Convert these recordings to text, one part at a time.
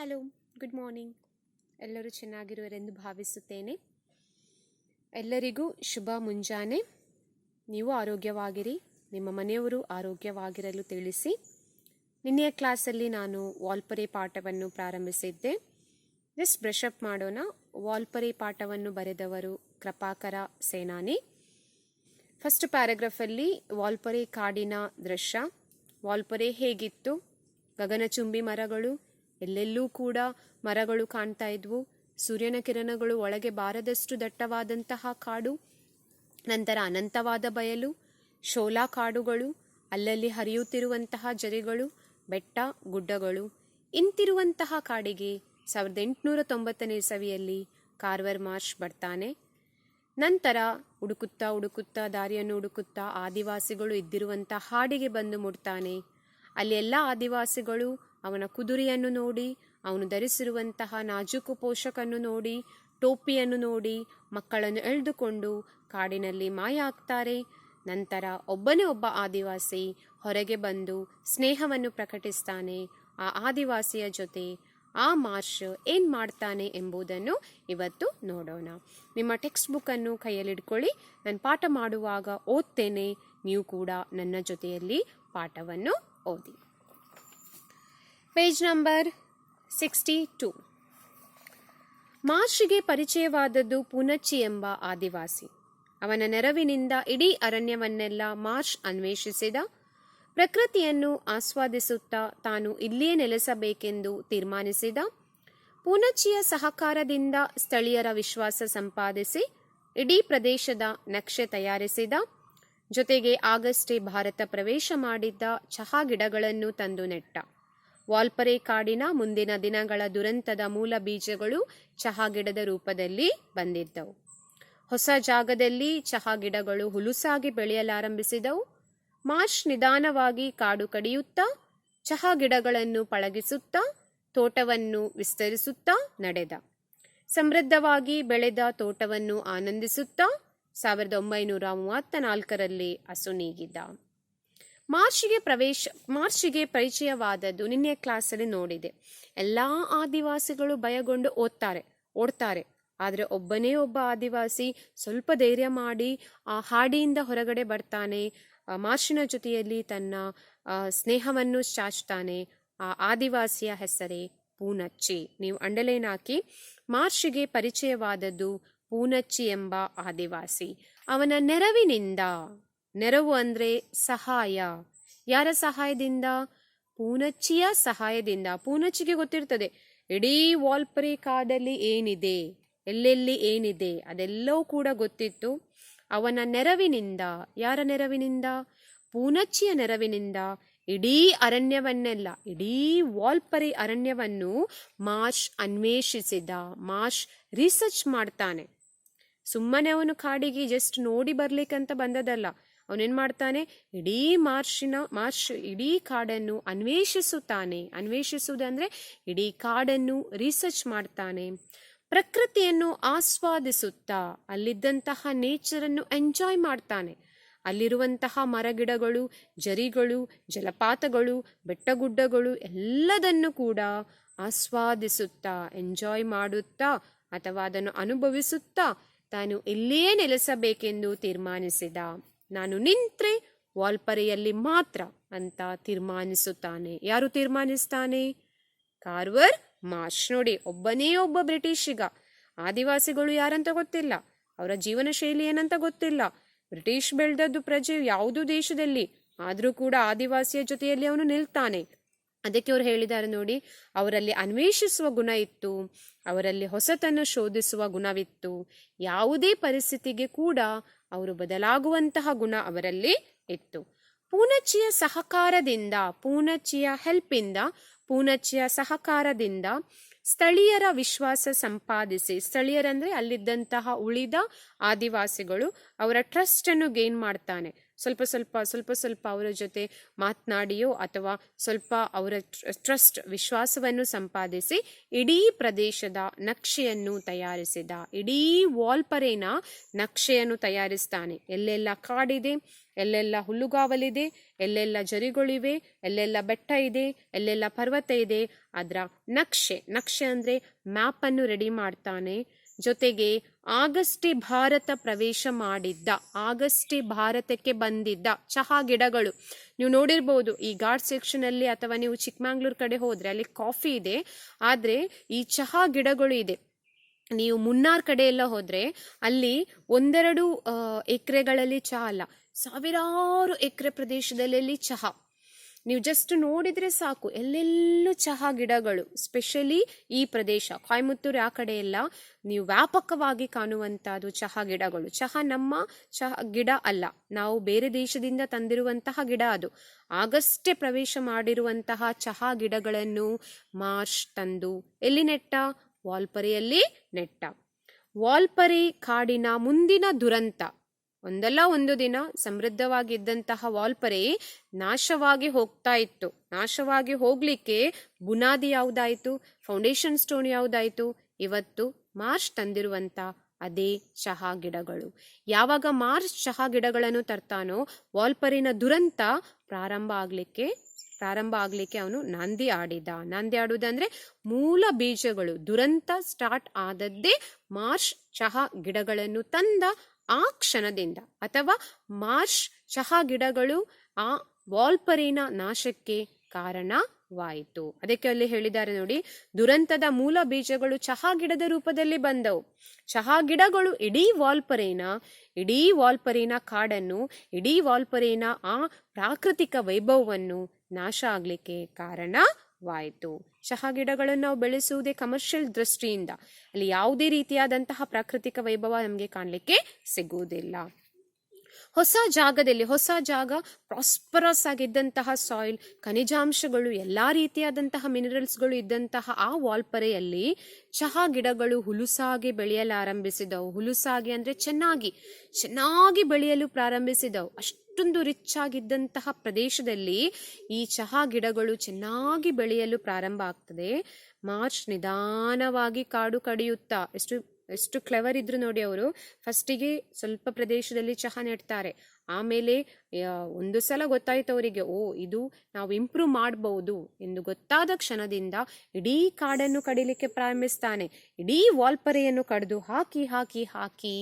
Hello, good morning. ಎಲ್ಲರೂ ಚೆನ್ನಾಗಿರುವರೆಂದು ಭಾವಿಸುತ್ತೇನೆ. ಎಲ್ಲರಿಗೂ ಶುಭ ಮುಂಜಾನೆ. ನೀವು ಆರೋಗ್ಯವಾಗಿರಿ, ನಿಮ್ಮ ಮನೆಯವರು ಆರೋಗ್ಯವಾಗಿರಲು ತಿಳಿಸಿ. ನಿನ್ನೆಯ ಕ್ಲಾಸಲ್ಲಿ ನಾನು ವಾಲ್ಪರೆ ಪಾಠವನ್ನು ಪ್ರಾರಂಭಿಸಿದ್ದೆ. ಜಸ್ಟ್ ಬ್ರಷ್ ಅಪ್ ಮಾಡೋಣ. ವಾಲ್ಪರೆ ಪಾಠವನ್ನು ಬರೆದವರು ಕೃಪಾಕರ ಸೇನಾನಿ. ಫಸ್ಟ್ ಪ್ಯಾರಾಗ್ರಾಫಲ್ಲಿ ವಾಲ್ಪರೆ ಕಾಡಿನ ದೃಶ್ಯ, ವಾಲ್ಪರೆ ಹೇಗಿತ್ತು, ಗಗನಚುಂಬಿ ಮರಗಳು, ಎಲ್ಲೆಲ್ಲೂ ಕೂಡ ಮರಗಳು ಕಾಣ್ತಾ ಇದ್ವು, ಸೂರ್ಯನ ಕಿರಣಗಳು ಒಳಗೆ ಬಾರದಷ್ಟು ದಟ್ಟವಾದಂತಹ ಕಾಡು, ನಂತರ ಅನಂತವಾದ ಬಯಲು, ಶೋಲಾ ಕಾಡುಗಳು, ಅಲ್ಲಲ್ಲಿ ಹರಿಯುತ್ತಿರುವಂತಹ ಜರಿಗಳು, ಬೆಟ್ಟ ಗುಡ್ಡಗಳು. ಇಂತಿರುವಂತಹ ಕಾಡಿಗೆ 1890ನೇ ಇಸವಿಯಲ್ಲಿ ಕಾರ್ವರ್ ಮಾರ್ಷ್ ಬರ್ತಾನೆ. ನಂತರ ಹುಡುಕುತ್ತಾ ದಾರಿಯನ್ನು ಹುಡುಕುತ್ತಾ ಆದಿವಾಸಿಗಳು ಇದ್ದಿರುವಂಥ ಹಾಡಿಗೆ ಬಂದು ಮುಟ್ತಾನೆ. ಅಲ್ಲಿ ಎಲ್ಲ ಆದಿವಾಸಿಗಳು ಅವನ ಕುದುರೆಯನ್ನು ನೋಡಿ, ಅವನು ಧರಿಸಿರುವಂತಹ ನಾಜೂಕು ಪೋಷಕನ್ನು ನೋಡಿ, ಟೋಪಿಯನ್ನು ನೋಡಿ ಮಕ್ಕಳನ್ನು ಎಳೆದುಕೊಂಡು ಕಾಡಿನಲ್ಲಿ ಮಾಯ ಆಗ್ತಾರೆ. ನಂತರ ಒಬ್ಬನೇ ಒಬ್ಬ ಆದಿವಾಸಿ ಹೊರಗೆ ಬಂದು ಸ್ನೇಹವನ್ನು ಪ್ರಕಟಿಸ್ತಾನೆ. ಆ ಆದಿವಾಸಿಯ ಜೊತೆ ಆ ಮಾರ್ಷ್ ಏನು ಮಾಡ್ತಾನೆ ಎಂಬುದನ್ನು ಇವತ್ತು ನೋಡೋಣ. ನಿಮ್ಮ ಟೆಕ್ಸ್ಟ್ ಬುಕ್ಕನ್ನು ಕೈಯಲ್ಲಿಡ್ಕೊಳ್ಳಿ. ನಾನು ಪಾಠ ಮಾಡುವಾಗ ಓದ್ತೇನೆ, ನೀವು ಕೂಡ ನನ್ನ ಜೊತೆಯಲ್ಲಿ ಪಾಠವನ್ನು ಓದಿ. Page number 62. ಮಾರ್ಷ್ಗೆ ಪರಿಚಯವಾದದ್ದು ಪೂನಚ್ಚಿ ಎಂಬ ಆದಿವಾಸಿ. ಅವನ ನೆರವಿನಿಂದ ಇಡೀ ಅರಣ್ಯವನ್ನೆಲ್ಲ ಮಾರ್ಷ್ ಅನ್ವೇಷಿಸಿದ. ಪ್ರಕೃತಿಯನ್ನು ಆಸ್ವಾದಿಸುತ್ತಾ ತಾನು ಇಲ್ಲಿಯೇ ನೆಲೆಸಬೇಕೆಂದು ತೀರ್ಮಾನಿಸಿದ. ಪೂನಚ್ಚಿಯ ಸಹಕಾರದಿಂದ ಸ್ಥಳೀಯರ ವಿಶ್ವಾಸ ಸಂಪಾದಿಸಿ ಇಡೀ ಪ್ರದೇಶದ ನಕ್ಷೆ ತಯಾರಿಸಿದ. ಜೊತೆಗೆ ಆಗಷ್ಟೇ ಭಾರತ ಪ್ರವೇಶ ಮಾಡಿದ್ದ ಚಹಾ ಗಿಡಗಳನ್ನು ತಂದು ನೆಟ್ಟ. ವಾಲ್ಪರೆ ಕಾಡಿನ ಮುಂದಿನ ದಿನಗಳ ದುರಂತದ ಮೂಲ ಬೀಜಗಳು ಚಹಾ ಗಿಡದ ರೂಪದಲ್ಲಿ ಬಂದಿದ್ದವು. ಹೊಸ ಜಾಗದಲ್ಲಿ ಚಹಾ ಗಿಡಗಳು ಹುಲುಸಾಗಿ ಬೆಳೆಯಲಾರಂಭಿಸಿದವು. ಮಾರ್ಷ್ ನಿಧಾನವಾಗಿ ಕಾಡು ಕಡಿಯುತ್ತಾ, ಚಹಾ ಗಿಡಗಳನ್ನು ಪಳಗಿಸುತ್ತಾ, ತೋಟವನ್ನು ವಿಸ್ತರಿಸುತ್ತಾ ನಡೆದ. ಸಮೃದ್ಧವಾಗಿ ಬೆಳೆದ ತೋಟವನ್ನು ಆನಂದಿಸುತ್ತಾ 1934ರಲ್ಲಿ ಅಸುನೀಗಿದ್ದ. ಮಾರ್ಷ್ಗೆ ಪರಿಚಯವಾದದ್ದು ನಿನ್ನೆಯ ಕ್ಲಾಸಲ್ಲಿ ನೋಡಿದೆ. ಎಲ್ಲ ಆದಿವಾಸಿಗಳು ಭಯಗೊಂಡು ಓಡ್ತಾರೆ. ಆದರೆ ಒಬ್ಬನೇ ಒಬ್ಬ ಆದಿವಾಸಿ ಸ್ವಲ್ಪ ಧೈರ್ಯ ಮಾಡಿ ಆ ಹಾಡಿಯಿಂದ ಹೊರಗಡೆ ಬರ್ತಾನೆ. ಮಾರ್ಷಿನ ಜೊತೆಯಲ್ಲಿ ತನ್ನ ಸ್ನೇಹವನ್ನು ಚಾಚ್ತಾನೆ. ಆ ಆದಿವಾಸಿಯ ಹೆಸರೇ ಪೂನಚ್ಚಿ. ನೀವು ಅಂಡರ್ಲೈನ್ ಹಾಕಿ. ಮಾರ್ಷ್ಗೆ ಪರಿಚಯವಾದದ್ದು ಪೂನಚ್ಚಿ ಎಂಬ ಆದಿವಾಸಿ. ಅವನ ನೆರವಿನಿಂದ, ನೆರವು ಅಂದರೆ ಸಹಾಯ. ಯಾರ ಸಹಾಯದಿಂದ? ಪೂನಚ್ಚಿಯ ಸಹಾಯದಿಂದ. ಪೂನಚ್ಚಿಗೆ ಗೊತ್ತಿರ್ತದೆ ಇಡೀ ವಾಲ್ಪರೆ ಕಾಡಲ್ಲಿ ಏನಿದೆ, ಎಲ್ಲೆಲ್ಲಿ ಏನಿದೆ ಅದೆಲ್ಲವೂ ಕೂಡ ಗೊತ್ತಿತ್ತು. ಅವನ ನೆರವಿನಿಂದ, ಯಾರ ನೆರವಿನಿಂದ? ಪೂನಚ್ಚಿಯ ನೆರವಿನಿಂದ ಇಡೀ ಅರಣ್ಯವನ್ನೆಲ್ಲ, ಇಡೀ ವಾಲ್ಪರೆ ಅರಣ್ಯವನ್ನು ಮಾರ್ಷ್ ಅನ್ವೇಷಿಸಿದ. ಮಾರ್ಷ್ ರಿಸರ್ಚ್ ಮಾಡ್ತಾನೆ. ಸುಮ್ಮನೆ ಅವನು ಕಾಡಿಗೆ ಜಸ್ಟ್ ನೋಡಿ ಬರ್ಲಿಕ್ಕಂತ ಬಂದದಲ್ಲ. ಅವನೇನ್ ಮಾಡ್ತಾನೆ? ಇಡೀ ಮಾರ್ಷ್ ಇಡೀ ಕಾಡನ್ನು ಅನ್ವೇಷಿಸುತ್ತಾನೆ. ಅನ್ವೇಷಿಸುವುದಂದ್ರೆ ಇಡೀ ಕಾಡನ್ನು ರಿಸರ್ಚ್ ಮಾಡ್ತಾನೆ. ಪ್ರಕೃತಿಯನ್ನು ಆಸ್ವಾದಿಸುತ್ತಾ ಅಲ್ಲಿದ್ದಂತಹ ನೇಚರನ್ನು ಎಂಜಾಯ್ ಮಾಡ್ತಾನೆ. ಅಲ್ಲಿರುವಂತಹ ಮರಗಿಡಗಳು, ಜರಿಗಳು, ಜಲಪಾತಗಳು, ಬೆಟ್ಟಗುಡ್ಡಗಳು ಎಲ್ಲದನ್ನು ಕೂಡ ಆಸ್ವಾದಿಸುತ್ತಾ, ಎಂಜಾಯ್ ಮಾಡುತ್ತಾ ಅಥವಾ ಅದನ್ನು ಅನುಭವಿಸುತ್ತಾ ತಾನು ಇಲ್ಲಿಯೇ ನೆಲೆಸಬೇಕೆಂದು ತೀರ್ಮಾನಿಸಿದ. ನಾನು ನಿಂತ್ರೆ ವಾಲ್ಪರೆಯಲ್ಲಿ ಮಾತ್ರ ಅಂತ ತೀರ್ಮಾನಿಸುತ್ತಾನೆ. ಯಾರು ತೀರ್ಮಾನಿಸ್ತಾನೆ? Carver Marsh. ನೋಡಿ, ಒಬ್ಬನೇ ಒಬ್ಬ ಬ್ರಿಟಿಷಿಗ. ಆದಿವಾಸಿಗಳು ಯಾರಂತ ಗೊತ್ತಿಲ್ಲ, ಅವರ ಜೀವನ ಶೈಲಿ ಏನಂತ ಗೊತ್ತಿಲ್ಲ. ಬ್ರಿಟಿಷ್ ಬೆಳೆದದ್ದು ಪ್ರಜೆ ಯಾವುದೋ ದೇಶದಲ್ಲಿ, ಆದರೂ ಕೂಡ ಆದಿವಾಸಿಯ ಜೊತೆಯಲ್ಲಿ ಅವನು ನಿಲ್ತಾನೆ. ಅದಕ್ಕೆ ಅವರು ಹೇಳಿದ್ದಾರೆ ನೋಡಿ, ಅವರಲ್ಲಿ ಅನ್ವೇಷಿಸುವ ಗುಣ ಇತ್ತು, ಅವರಲ್ಲಿ ಹೊಸತನ್ನು ಶೋಧಿಸುವ ಗುಣವಿತ್ತು. ಯಾವುದೇ ಪರಿಸ್ಥಿತಿಗೆ ಕೂಡ ಅವರು ಬದಲಾಗುವಂತಹ ಗುಣ ಅವರಲ್ಲಿ ಇತ್ತು. ಪೂನಚ್ಚಿಯ ಸಹಕಾರದಿಂದ, ಪೂನಚ್ಚಿಯ ಹೆಲ್ಪಿಂದ, ಪೂನಚ್ಚಿಯ ಸಹಕಾರದಿಂದ ಸ್ಥಳೀಯರ ವಿಶ್ವಾಸ ಸಂಪಾದಿಸಿ, ಸ್ಥಳೀಯರಂದ್ರೆ ಅಲ್ಲಿದ್ದಂತಹ ಉಳಿದ ಆದಿವಾಸಿಗಳು, ಅವರ ಟ್ರಸ್ಟ್ ಅನ್ನು ಗೇನ್ ಮಾಡ್ತಾನೆ. ಸ್ವಲ್ಪ ಸ್ವಲ್ಪ ಅವರ ಜೊತೆ ಮಾತನಾಡಿಯೋ ಅಥವಾ ಸ್ವಲ್ಪ ಅವರ ವಿಶ್ವಾಸವನ್ನು ಸಂಪಾದಿಸಿ ಇಡೀ ಪ್ರದೇಶದ ನಕ್ಷೆಯನ್ನು ತಯಾರಿಸಿದ. ಇಡೀ ವಾಲ್ಪರೇನ ನಕ್ಷೆಯನ್ನು ತಯಾರಿಸ್ತಾನೆ. ಎಲ್ಲೆಲ್ಲ ಕಾಡಿದೆ, ಎಲ್ಲೆಲ್ಲ ಹುಲ್ಲುಗಾವಲಿದೆ, ಎಲ್ಲೆಲ್ಲ ಜರಿಗಳಿವೆ, ಎಲ್ಲೆಲ್ಲ ಬೆಟ್ಟ ಇದೆ, ಎಲ್ಲೆಲ್ಲ ಪರ್ವತ ಇದೆ, ಅದರ ನಕ್ಷೆ ಅಂದರೆ ಮ್ಯಾಪನ್ನು ರೆಡಿ ಮಾಡ್ತಾನೆ. ಜೊತೆಗೆ ಆಗಷ್ಟೇ ಭಾರತ ಪ್ರವೇಶ ಮಾಡಿದ್ದ, ಆಗಷ್ಟೇ ಭಾರತಕ್ಕೆ ಬಂದಿದ್ದ ಚಹಾ ಗಿಡಗಳು ನೀವು ನೋಡಿರ್ಬೋದು. ಈ ಘಾಟ್ ಸೆಕ್ಷನ್ ಅಲ್ಲಿ ಅಥವಾ ನೀವು ಚಿಕ್ಕಮಂಗ್ಳೂರ್ ಕಡೆ ಹೋದ್ರೆ ಅಲ್ಲಿ ಕಾಫಿ ಇದೆ, ಆದ್ರೆ ಈ ಚಹಾ ಗಿಡಗಳು ಇದೆ. ನೀವು ಮುನ್ನಾರ್ ಕಡೆ ಎಲ್ಲ ಹೋದ್ರೆ ಅಲ್ಲಿ ಒಂದೆರಡು ಎಕರೆಗಳಲ್ಲಿ ಚಹಾ ಅಲ್ಲ, ಸಾವಿರಾರು ಎಕರೆ ಪ್ರದೇಶದಲ್ಲಿ ಚಹಾ. ನೀವು ಜಸ್ಟ್ ನೋಡಿದ್ರೆ ಸಾಕು, ಎಲ್ಲೆಲ್ಲೂ ಚಹಾ ಗಿಡಗಳು. ಸ್ಪೆಷಲಿ ಈ ಪ್ರದೇಶ ಕೊಯಮತ್ತೂರು ಆ ಕಡೆ ಎಲ್ಲ ನೀವು ವ್ಯಾಪಕವಾಗಿ ಕಾಣುವಂತಹದ್ದು ಚಹಾ ಗಿಡಗಳು. ಚಹಾ ನಮ್ಮ ಚಹಾ ಗಿಡ ಅಲ್ಲ, ನಾವು ಬೇರೆ ದೇಶದಿಂದ ತಂದಿರುವಂತಹ ಗಿಡ ಅದು. ಆಗಷ್ಟೇ ಪ್ರವೇಶ ಮಾಡಿರುವಂತಹ ಚಹಾ ಗಿಡಗಳನ್ನು ಮಾರ್ಷ್ ತಂದು ಎಲ್ಲಿ ನೆಟ್ಟ? ವಾಲ್ಪರೆಯಲ್ಲಿ ನೆಟ್ಟ. ವಾಲ್ಪರೆ ಕಾಡಿನ ಮುಂದಿನ ದುರಂತ. ಒಂದಲ್ಲ ಒಂದು ದಿನ ಸಮೃದ್ಧವಾಗಿದ್ದಂತಹ ವಾಲ್ಪರೆ ನಾಶವಾಗಿ ಹೋಗ್ತಾ ಇತ್ತು. ನಾಶವಾಗಿ ಹೋಗ್ಲಿಕ್ಕೆ ಬುನಾದಿ ಯಾವುದಾಯ್ತು? Foundation stone ಯಾವುದಾಯ್ತು? ಇವತ್ತು ಮಾರ್ಷ್ ತಂದಿರುವಂತ ಅದೇ ಚಹಾ ಗಿಡಗಳು. ಯಾವಾಗ ಮಾರ್ಷ್ ಚಹಾ ಗಿಡಗಳನ್ನು ತರ್ತಾನೋ ವಾಲ್ಪರಿನ ದುರಂತ ಪ್ರಾರಂಭ ಆಗ್ಲಿಕ್ಕೆ ಅವನು ನಾಂದಿ ಆಡಿದ. ನಾಂದಿ ಆಡುವುದಂದ್ರೆ ಮೂಲ ಬೀಜಗಳು. ದುರಂತ ಸ್ಟಾರ್ಟ್ ಆದದ್ದೇ ಮಾರ್ಷ್ ಚಹಾ ಗಿಡಗಳನ್ನು ತಂದ ಆ ಕ್ಷಣದಿಂದ, ಅಥವಾ ಮಾರ್ಷ್ ಚಹಾ ಗಿಡಗಳು ಆ ವಾಲ್ಪರಿನ ನಾಶಕ್ಕೆ ಕಾರಣವಾಯಿತು. ಅದಕ್ಕೆ ಅಲ್ಲಿ ಹೇಳಿದ್ದಾರೆ ನೋಡಿ, ದುರಂತದ ಮೂಲ ಬೀಜಗಳು ಚಹಾ ಗಿಡದ ರೂಪದಲ್ಲಿ ಬಂದವು. ಚಹಾ ಗಿಡಗಳು ಇಡೀ ವಾಲ್ಪರಿನ ಕಾಡನ್ನು, ಇಡೀ ವಾಲ್ಪರಿನ ಆ ಪ್ರಾಕೃತಿಕ ವೈಭವವನ್ನು ನಾಶ ಆಗ್ಲಿಕ್ಕೆ ಕಾರಣವಾಯಿತು. ಚಹಾ ಗಿಡಗಳನ್ನು ನಾವು ಬೆಳೆಸುವುದೇ ಕಮರ್ಷಿಯಲ್ ದೃಷ್ಟಿಯಿಂದ. ಅಲ್ಲಿ ಯಾವುದೇ ರೀತಿಯಾದಂತಹ ಪ್ರಾಕೃತಿಕ ವೈಭವ ನಮಗೆ ಕಾಣಲಿಕ್ಕೆ ಸಿಗುವುದಿಲ್ಲ. ಹೊಸ ಜಾಗ ಪ್ರಾಸ್ಪರಸ್ ಆಗಿದ್ದಂತಹ ಸಾಯಿಲ್, ಖನಿಜಾಂಶಗಳು, ಎಲ್ಲಾ ರೀತಿಯಾದಂತಹ ಮಿನರಲ್ಸ್ಗಳು ಇದ್ದಂತಹ ಆ ವಾಲ್ಪರೆಯಲ್ಲಿ ಚಹಾ ಗಿಡಗಳು ಹುಲುಸಾಗಿ ಬೆಳೆಯಲಾರಂಭಿಸಿದವು. ಹುಲುಸಾಗಿ ಅಂದ್ರೆ ಚೆನ್ನಾಗಿ ಬೆಳೆಯಲು ಪ್ರಾರಂಭಿಸಿದವು. ಅಷ್ಟೊಂದು ರಿಚ್ ಆಗಿದ್ದಂತಹ ಪ್ರದೇಶದಲ್ಲಿ ಈ ಚಹಾ ಗಿಡಗಳು ಚೆನ್ನಾಗಿ ಬೆಳೆಯಲು ಪ್ರಾರಂಭ ಆಗ್ತದೆ. ಮಾರ್ಚ್ ನಿಧಾನವಾಗಿ ಕಾಡು ಕಡಿಯುತ್ತಾ, ಎಷ್ಟು ಕ್ಲೆವರ್ ಇದ್ರು ನೋಡಿ ಅವರು. ಫಸ್ಟಿಗೆ ಸ್ವಲ್ಪ ಪ್ರದೇಶದಲ್ಲಿ ಚಹಾ ನೆಡ್ತಾರೆ, ಆಮೇಲೆ ಒಂದು ಸಲ ಗೊತ್ತಾಯ್ತು ಅವರಿಗೆ, ಇದು ನಾವು ಇಂಪ್ರೂವ್ ಮಾಡಬಹುದು ಎಂದು ಗೊತ್ತಾದ ಕ್ಷಣದಿಂದ ಇಡೀ ಕಾಡನ್ನು ಕಡಿಲಿಕ್ಕೆ ಪ್ರಾರಂಭಿಸ್ತಾನೆ. ಇಡೀ ವಾಲ್ಪರೆಯನ್ನು ಕಡಿದು ಹಾಕಿ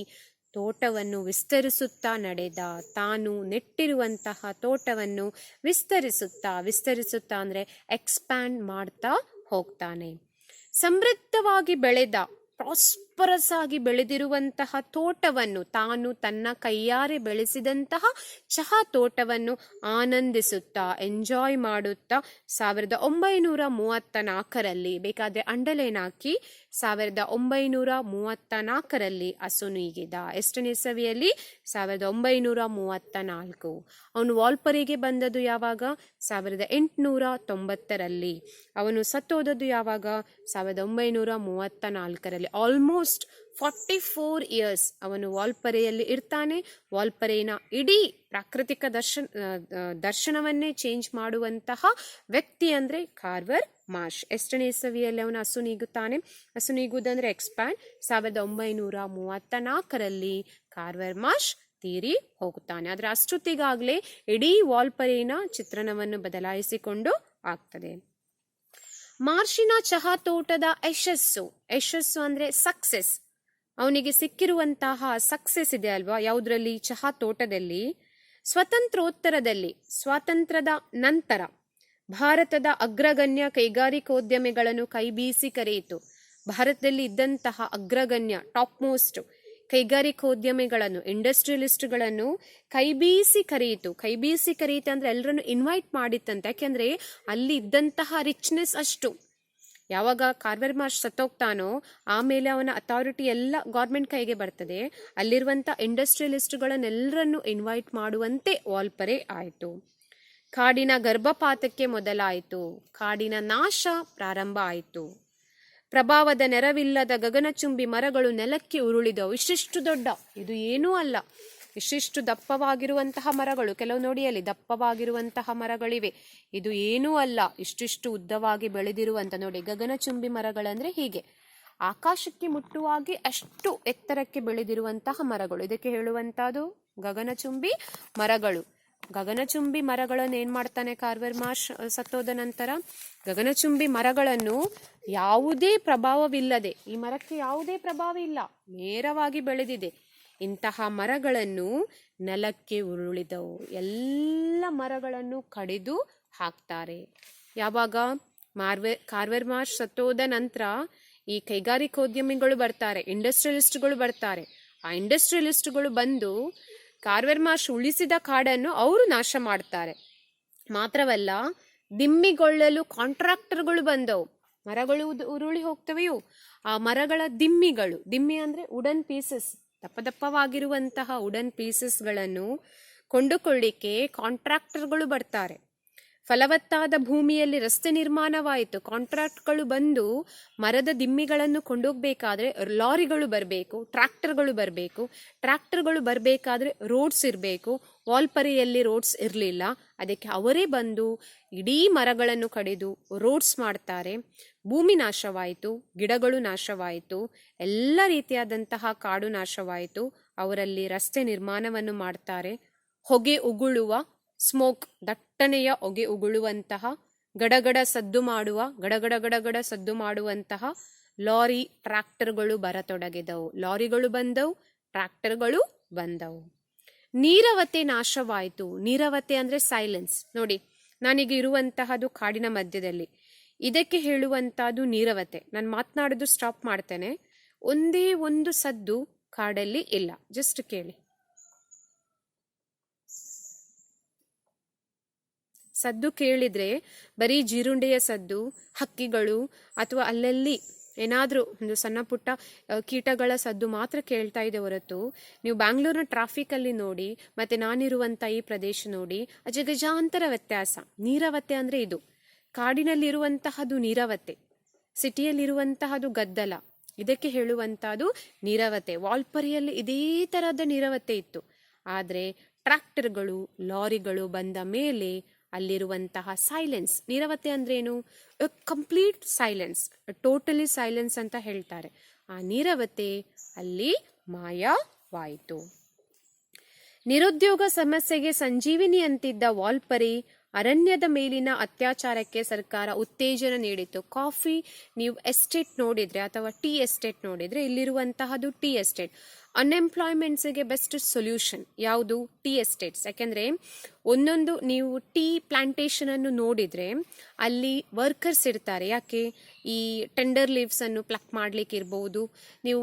ತೋಟವನ್ನು ವಿಸ್ತರಿಸುತ್ತಾ ನಡೆದ. ತಾನು ನೆಟ್ಟಿರುವಂತಹ ತೋಟವನ್ನು ವಿಸ್ತರಿಸುತ್ತಾ ಅಂದ್ರೆ ಎಕ್ಸ್ಪ್ಯಾಂಡ್ ಮಾಡ್ತಾ ಹೋಗ್ತಾನೆ. ಸಮೃದ್ಧವಾಗಿ ಬೆಳೆದ, ಪ್ರಾಸ್ಪರಸ್ ಆಗಿ ಬೆಳೆದಿರುವಂತಹ ತೋಟವನ್ನು, ತಾನು ತನ್ನ ಕೈಯಾರೆ ಬೆಳೆಸಿದಂತಹ ಚಹಾ ತೋಟವನ್ನು ಆನಂದಿಸುತ್ತಾ, ಎಂಜಾಯ್ ಮಾಡುತ್ತಾ 1934ರಲ್ಲಿ, ಬೇಕಾದ್ರೆ ಅಂಡರ್ಲೈನ್ ಹಾಕಿ, 1934ರಲ್ಲಿ ಅಸುನೀಗಿದ. ಎಷ್ಟನೇ ಇಸವಿಯಲ್ಲಿ? 1934. ಅವನು ವಾಲ್ಪರಿಗೆ ಬಂದದ್ದು ಯಾವಾಗ? 1890ರಲ್ಲಿ. ಅವನು ಸತ್ತೋದದ್ದು ಯಾವಾಗ? 1934ರಲ್ಲಿ. ಆಲ್ಮೋಸ್ಟ್ 44 ಇಯರ್ಸ್ ಅವನು ವಾಲ್ಪರೆಯಲ್ಲಿ ಇರ್ತಾನೆ. ವಾಲ್ಪರೆನ ಇಡೀ ಪ್ರಾಕೃತಿಕ ದರ್ಶನವನ್ನೇ ಚೇಂಜ್ ಮಾಡುವಂತಹ ವ್ಯಕ್ತಿ ಅಂದ್ರೆ ಕಾರ್ವರ್ ಮಾರ್ಷ್. ಎಷ್ಟನೇ ಇಸವಿಯಲ್ಲಿ ಅವನು ಅಸುನೀಗುತ್ತಾನೆ? ಅಸುನೀಗುವುದಂದ್ರೆ ಎಕ್ಸ್ಪ್ಯಾಂಡ್. 1934ರಲ್ಲಿ ಕಾರ್ವರ್ ಮಾರ್ಷ್ ತೀರಿ ಹೋಗುತ್ತಾನೆ. ಆದ್ರೆ ಅಷ್ಟೊತ್ತಿಗಾಗಲೇ ಇಡೀ ವಾಲ್ಪರೆನ ಚಿತ್ರಣವನ್ನು ಬದಲಾಯಿಸಿಕೊಂಡು ಆಗ್ತದೆ. ಮಾರ್ಷಿನ ಚಹಾ ತೋಟದ ಯಶಸ್ಸು ಅಂದ್ರೆ ಸಕ್ಸೆಸ್. ಅವನಿಗೆ ಸಿಕ್ಕಿರುವಂತಹ ಸಕ್ಸೆಸ್ ಇದೆ ಅಲ್ವಾ, ಯಾವುದ್ರಲ್ಲಿ? ಚಹಾ ತೋಟದಲ್ಲಿ. ಸ್ವಾತಂತ್ರ್ಯದ ನಂತರ ಭಾರತದ ಅಗ್ರಗಣ್ಯ ಕೈಗಾರಿಕೋದ್ಯಮಿಗಳನ್ನು ಕೈಬೀಸಿ ಕರೆಯಿತು. ಭಾರತದಲ್ಲಿ ಇದ್ದಂತಹ ಅಗ್ರಗಣ್ಯ ಟಾಪ್ ಮೋಸ್ಟ್ ಕೈಗಾರಿಕೋದ್ಯಮಿಗಳನ್ನು, ಇಂಡಸ್ಟ್ರಿಯಲಿಸ್ಟ್ಗಳನ್ನು ಕೈಬೀಸಿ ಕರೆಯಿತು ಅಂದ್ರೆ ಎಲ್ಲರನ್ನು ಇನ್ವೈಟ್ ಮಾಡಿತ್ತಂತೆ. ಯಾಕೆಂದ್ರೆ ಅಲ್ಲಿ ಇದ್ದಂತಹ ರಿಚ್ನೆಸ್ ಅಷ್ಟು. ಯಾವಾಗ ಕಾರ್ವರ್ ಮಾರ್ಷ್ ಸತ್ತೋಗ್ತಾನೋ ಆಮೇಲೆ ಅವನ ಅಥಾರಿಟಿ ಎಲ್ಲ ಗೌರ್ಮೆಂಟ್ ಕೈಗೆ ಬರ್ತದೆ. ಅಲ್ಲಿರುವಂತ ಇಂಡಸ್ಟ್ರಿಯಲಿಸ್ಟ್ಗಳನ್ನೆಲ್ಲರನ್ನು ಇನ್ವೈಟ್ ಮಾಡುವಂತೆ ವಾಲ್ಪರೆ ಆಯಿತು. ಕಾಡಿನ ಗರ್ಭಪಾತಕ್ಕೆ ಮೊದಲಾಯಿತು. ಕಾಡಿನ ನಾಶ ಪ್ರಾರಂಭ ಆಯಿತು. ಪ್ರಭಾವದ ನೆರವಿಲ್ಲದ ಗಗನಚುಂಬಿ ಮರಗಳು ನೆಲಕ್ಕೆ ಉರುಳಿದವು. ಇಷ್ಟಿಷ್ಟು ದೊಡ್ಡ, ಇದು ಏನೂ ಅಲ್ಲ, ಇಷ್ಟಿಷ್ಟು ದಪ್ಪವಾಗಿರುವಂತಹ ಮರಗಳು, ಕೆಲವು ನೋಡಿ ಅಲ್ಲಿ ದಪ್ಪವಾಗಿರುವಂತಹ ಮರಗಳಿವೆ. ಇದು ಏನೂ ಅಲ್ಲ, ಇಷ್ಟಿಷ್ಟು ಉದ್ದವಾಗಿ ಬೆಳೆದಿರುವಂತ ನೋಡಿ ಗಗನಚುಂಬಿ ಮರಗಳಂದ್ರೆ ಹೀಗೆ ಆಕಾಶಕ್ಕೆ ಮುಟ್ಟುವಾಗಿ ಅಷ್ಟು ಎತ್ತರಕ್ಕೆ ಬೆಳೆದಿರುವಂತಹ ಮರಗಳು. ಇದಕ್ಕೆ ಹೇಳುವಂತಹದ್ದು ಗಗನಚುಂಬಿ ಮರಗಳು. ಗಗನಚುಂಬಿ ಮರಗಳನ್ನು ಏನ್ ಮಾಡ್ತಾನೆ ಕಾರ್ವೆರ್ ಮಾರ್ಷ್ ಸತ್ತೋದ ನಂತರ? ಗಗನಚುಂಬಿ ಮರಗಳನ್ನು ಯಾವುದೇ ಪ್ರಭಾವವಿಲ್ಲದೆ, ಈ ಮರಕ್ಕೆ ಯಾವುದೇ ಪ್ರಭಾವ ಇಲ್ಲ, ನೇರವಾಗಿ ಬೆಳೆದಿದೆ. ಇಂತಹ ಮರಗಳನ್ನು ನೆಲಕ್ಕೆ ಉರುಳಿದವು. ಎಲ್ಲ ಮರಗಳನ್ನು ಕಡಿದು ಹಾಕ್ತಾರೆ. ಯಾವಾಗ ಕಾರ್ವೆರ್ ಮಾರ್ಷ್ ಸತ್ತೋದ ನಂತರ ಈ ಕೈಗಾರಿಕೋದ್ಯಮಿಗಳು ಬರ್ತಾರೆ, ಇಂಡಸ್ಟ್ರಿಯಲಿಸ್ಟ್ಗಳು ಬರ್ತಾರೆ. ಆ ಇಂಡಸ್ಟ್ರಿಯಲಿಸ್ಟ್ಗಳು ಬಂದು ಕಾರ್ವೆರ್ ಮಾರ್ಷ್ ಉಳಿಸಿದ ಕಾಡನ್ನು ಅವರು ನಾಶ ಮಾಡ್ತಾರೆ. ಮಾತ್ರವಲ್ಲ, ದಿಮ್ಮಿಗೊಳ್ಳಲು ಕಾಂಟ್ರಾಕ್ಟರ್ಗಳು ಬಂದವು. ಮರಗಳು ಉರುಳಿ ಹೋಗ್ತವೆಯೋ ಆ ಮರಗಳ ದಿಮ್ಮಿಗಳು, ದಿಮ್ಮಿ ಅಂದ್ರೆ ವುಡನ್ ಪೀಸಸ್, ದಪ್ಪವಾಗಿರುವಂತಹ ವುಡನ್ ಪೀಸಸ್ಗಳನ್ನು ಕೊಂಡುಕೊಳ್ಳಿಕ್ಕೆ ಕಾಂಟ್ರಾಕ್ಟರ್ಗಳು ಬರ್ತಾರೆ. ಫಲವತ್ತಾದ ಭೂಮಿಯಲ್ಲಿ ರಸ್ತೆ ನಿರ್ಮಾಣವಾಯಿತು. ಕಾಂಟ್ರಾಕ್ಟ್ಗಳು ಬಂದು ಮರದ ದಿಮ್ಮಿಗಳನ್ನು ಕೊಂಡೋಗ್ಬೇಕಾದ್ರೆ ಲಾರಿಗಳು ಬರಬೇಕು, ಟ್ರ್ಯಾಕ್ಟರ್ಗಳು ಬರಬೇಕು. ಟ್ರ್ಯಾಕ್ಟರ್ಗಳು ಬರಬೇಕಾದ್ರೆ ರೋಡ್ಸ್ ಇರಬೇಕು. ವಾಲ್ಪರಿಯಲ್ಲಿ ರೋಡ್ಸ್ ಇರಲಿಲ್ಲ, ಅದಕ್ಕೆ ಅವರೇ ಬಂದು ಇಡೀ ಮರಗಳನ್ನು ಕಡಿದು ರೋಡ್ಸ್ ಮಾಡ್ತಾರೆ. ಭೂಮಿ ನಾಶವಾಯಿತು, ಗಿಡಗಳು ನಾಶವಾಯಿತು, ಎಲ್ಲ ರೀತಿಯಾದಂತಹ ಕಾಡು ನಾಶವಾಯಿತು. ಅವರಲ್ಲಿ ರಸ್ತೆ ನಿರ್ಮಾಣವನ್ನು ಮಾಡ್ತಾರೆ. ಹೊಗೆ ಉಗುಳುವ ಸ್ಮೋಕ್, ದಟ್ಟನೆಯ ಹೊಗೆ ಉಗುಳುವಂತಹ, ಗಡಗಡ ಸದ್ದು ಮಾಡುವ, ಗಡಗಡ ಸದ್ದು ಮಾಡುವಂತಹ ಲಾರಿ ಟ್ರ್ಯಾಕ್ಟರ್ಗಳು ಬರತೊಡಗಿದವು. ಲಾರಿಗಳು ಬಂದವು, ಟ್ರ್ಯಾಕ್ಟರ್ಗಳು ಬಂದವು. ನೀರವತೆ ನಾಶವಾಯಿತು. ನೀರವತೆ ಅಂದ್ರೆ ಸೈಲೆನ್ಸ್. ನೋಡಿ, ನಾನೀಗ ಇರುವಂತಹದ್ದು ಕಾಡಿನ ಮಧ್ಯದಲ್ಲಿ, ಇದಕ್ಕೆ ಹೇಳುವಂತಹದ್ದು ನೀರವತೆ. ನಾನು ಮಾತನಾಡೋದು ಸ್ಟಾಪ್ ಮಾಡ್ತೇನೆ. ಒಂದೇ ಒಂದು ಸದ್ದು ಕಾಡಲ್ಲಿ ಇಲ್ಲ, ಜಸ್ಟ್ ಕೇಳಿ. ಸದ್ದು ಕೇಳಿದ್ರೆ ಬರೀ ಜೀರುಂಡೆಯ ಸದ್ದು, ಹಕ್ಕಿಗಳು ಅಥವಾ ಅಲ್ಲಲ್ಲಿ ಏನಾದರೂ ಒಂದು ಸಣ್ಣ ಪುಟ್ಟ ಕೀಟಗಳ ಸದ್ದು ಮಾತ್ರ ಕೇಳ್ತಾ ಇದೆ ಹೊರತು, ನೀವು ಬ್ಯಾಂಗ್ಳೂರ್ನ ಟ್ರಾಫಿಕಲ್ಲಿ ನೋಡಿ ಮತ್ತೆ ನಾನಿರುವಂಥ ಈ ಪ್ರದೇಶ ನೋಡಿ, ಅಜಗಜಾಂತರ ವ್ಯತ್ಯಾಸ. ನೀರವತೆ ಅಂದರೆ ಇದು. ಕಾಡಿನಲ್ಲಿರುವಂತಹದ್ದು ನೀರವತೆ, ಸಿಟಿಯಲ್ಲಿರುವಂತಹದ್ದು ಗದ್ದಲ. ಇದಕ್ಕೆ ಹೇಳುವಂತಹದ್ದು ನೀರವತೆ. ವಾಲ್ಪರಿಯಲ್ಲಿ ಇದೇ ಥರದ ನೀರವತೆ ಇತ್ತು. ಆದರೆ ಟ್ರ್ಯಾಕ್ಟರ್ಗಳು, ಲಾರಿಗಳು ಬಂದ ಮೇಲೆ ಅಲ್ಲಿರುವಂತಹ ಸೈಲೆನ್ಸ್. ನೀರವತೆ ಅಂದ್ರೇನು? ಕಂಪ್ಲೀಟ್ ಸೈಲೆನ್ಸ್, ಟೋಟಲಿ ಸೈಲೆನ್ಸ್ ಅಂತ ಹೇಳ್ತಾರೆ. ಆ ನೀರವತೆ ಅಲ್ಲಿ ಮಾಯವಾಯಿತು. ನಿರುದ್ಯೋಗ ಸಮಸ್ಯೆಗೆ ಸಂಜೀವಿನಿ ಅಂತಿದ್ದ ವಾಲ್ಪರಿ ಅರಣ್ಯದ ಮೇಲಿನ ಅತ್ಯಾಚಾರಕ್ಕೆ ಸರ್ಕಾರ ಉತ್ತೇಜನ ನೀಡಿತು. ಕಾಫಿ ನೀವು ಎಸ್ಟೇಟ್ ನೋಡಿದ್ರೆ ಅಥವಾ ಟೀ ಎಸ್ಟೇಟ್ ನೋಡಿದ್ರೆ, ಇಲ್ಲಿರುವಂತಹದ್ದು ಟೀ ಎಸ್ಟೇಟ್. ಅನ್ಎಂಪ್ಲಾಯ್ಮೆಂಟ್ಸಿಗೆ ಬೆಸ್ಟ್ ಸೊಲ್ಯೂಷನ್ ಯಾವುದು? Tea estates. ಯಾಕೆಂದರೆ ಒಂದೊಂದು ನೀವು ಟೀ ಪ್ಲಾಂಟೇಶನ್ ಅನ್ನು ನೋಡಿದರೆ ಅಲ್ಲಿ ವರ್ಕರ್ಸ್ ಇರ್ತಾರೆ. ಯಾಕೆ? ಈ ಟೆಂಡರ್ ಲೀವ್ಸನ್ನು ಪ್ಲಕ್ ಮಾಡಲಿಕ್ಕೆ ಇರ್ಬೋದು, ನೀವು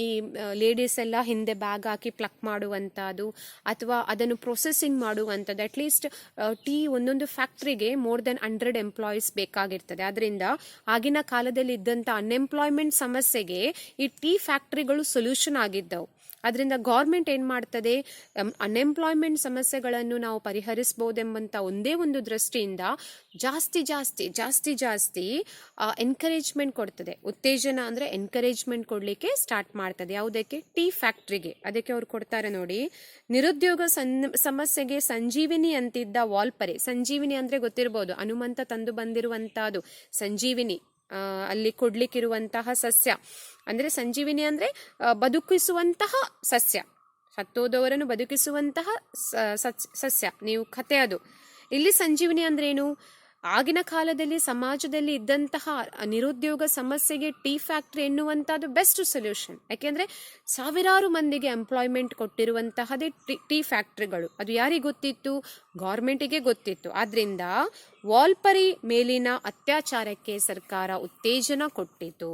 ಈ ಲೇಡೀಸ್ ಎಲ್ಲ ಹಿಂದೆ ಬ್ಯಾಗ್ ಹಾಕಿ ಪ್ಲಕ್ ಮಾಡುವಂಥದ್ದು ಅಥವಾ ಅದನ್ನು ಪ್ರೊಸೆಸಿಂಗ್ ಮಾಡುವಂಥದ್ದು. ಅಟ್ಲೀಸ್ಟ್ ಟೀ ಒಂದೊಂದು ಫ್ಯಾಕ್ಟ್ರಿಗೆ ಮೋರ್ ದೆನ್ 100 ಎಂಪ್ಲಾಯೀಸ್ ಬೇಕಾಗಿರ್ತದೆ. ಅದರಿಂದ ಆಗಿನ ಕಾಲದಲ್ಲಿ ಇದ್ದಂಥ ಅನ್ಎಂಪ್ಲಾಯ್ಮೆಂಟ್ ಸಮಸ್ಯೆಗೆ ಈ ಟೀ ಫ್ಯಾಕ್ಟ್ರಿಗಳು ಸೊಲ್ಯೂಷನ್ ಆಗಿದ್ದವು. ಅದರಿಂದ ಗೌರ್ಮೆಂಟ್ ಏನು ಮಾಡ್ತದೆ, ಅನ್ಎಂಪ್ಲಾಯ್ಮೆಂಟ್ ಸಮಸ್ಯೆಗಳನ್ನು ನಾವು ಪರಿಹರಿಸಬಹುದೆಂಬಂಥ ಒಂದೇ ಒಂದು ದೃಷ್ಟಿಯಿಂದ ಜಾಸ್ತಿ ಎನ್ಕರೇಜ್ಮೆಂಟ್ ಕೊಡ್ತದೆ. ಉತ್ತೇಜನ ಅಂದರೆ ಎನ್ಕರೇಜ್ಮೆಂಟ್ ಕೊಡಲಿಕ್ಕೆ ಸ್ಟಾರ್ಟ್ ಮಾಡ್ತದೆ. ಯಾವುದಕ್ಕೆ? ಟೀ ಫ್ಯಾಕ್ಟ್ರಿಗೆ. ಅದಕ್ಕೆ ಅವ್ರು ಕೊಡ್ತಾರೆ ನೋಡಿ, ನಿರುದ್ಯೋಗ ಸಮಸ್ಯೆಗೆ ಸಂಜೀವಿನಿ ಅಂತಿದ್ದ ವಾಲ್ಪರಿ. ಸಂಜೀವಿನಿ ಅಂದರೆ ಗೊತ್ತಿರ್ಬೋದು, ಹನುಮಂತ ತಂದು ಬಂದಿರುವಂತಹದ್ದು ಸಂಜೀವಿನಿ. ಅಲ್ಲಿ ಕೊಡ್ಲಿಕ್ಕಿರುವಂತಹ ಸಸ್ಯ ಅಂದರೆ ಸಂಜೀವಿನಿ ಅಂದರೆ ಬದುಕಿಸುವಂತಹ ಸಸ್ಯ, ಸತ್ತೋದವರನ್ನು ಬದುಕಿಸುವಂತಹ ಸಸ್ಯ. ನೀವು ಕತೆ ಅದು. ಇಲ್ಲಿ ಸಂಜೀವಿನಿ ಅಂದ್ರೇನು? ಆಗಿನ ಕಾಲದಲ್ಲಿ ಸಮಾಜದಲ್ಲಿ ಇದ್ದಂತಹ ನಿರುದ್ಯೋಗ ಸಮಸ್ಯೆಗೆ ಟೀ ಫ್ಯಾಕ್ಟ್ರಿ ಎನ್ನುವಂಥದ್ದು ಬೆಸ್ಟ್ ಸೊಲ್ಯೂಷನ್. ಯಾಕೆಂದರೆ ಸಾವಿರಾರು ಮಂದಿಗೆ ಎಂಪ್ಲಾಯ್ಮೆಂಟ್ ಕೊಟ್ಟಿರುವಂತಹದೇ ಟೀ ಫ್ಯಾಕ್ಟ್ರಿಗಳು. ಅದು ಯಾರಿಗೆ ಗೊತ್ತಿತ್ತು? ಗೌರ್ಮೆಂಟಿಗೆ ಗೊತ್ತಿತ್ತು. ಆದ್ದರಿಂದ ವಾಲ್ಪರಿ ಮೇಲಿನ ಅತ್ಯಾಚಾರಕ್ಕೆ ಸರ್ಕಾರ ಉತ್ತೇಜನ ಕೊಟ್ಟಿತು.